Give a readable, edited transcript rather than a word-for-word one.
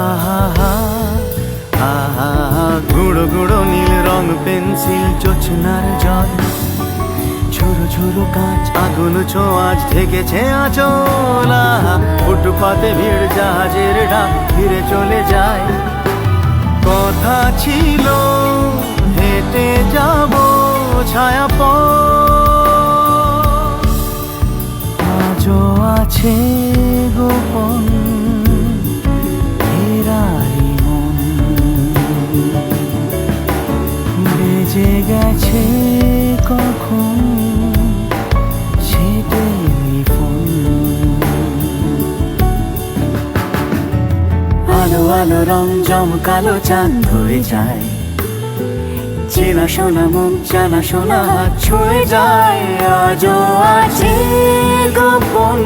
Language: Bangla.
আহা হা আহা, গুঁড়ো গুঁড়ো নীল রং পেন্সিল জোছনার জল, ঝুরো ঝুরো কাঁচ আগুন ছোঁয়াচ ঠেকেছে আঁচল। আহা, ফুটপাতে ভিড় জাহাজের ডাক ফিরে চলে যায়। কথা ছিল হেঁটে যাব ছায়া পথ, আজও আছে গোপন ফেরারি মন, বেজে গেছে কখন সে টেলিফোন। আলো আলো রং জমকালো চাঁদ হয়ে যায়, চেনা শোনা মুখ জানা শোনা হাত ছুঁয়ে যায়। আজও আছে গোপন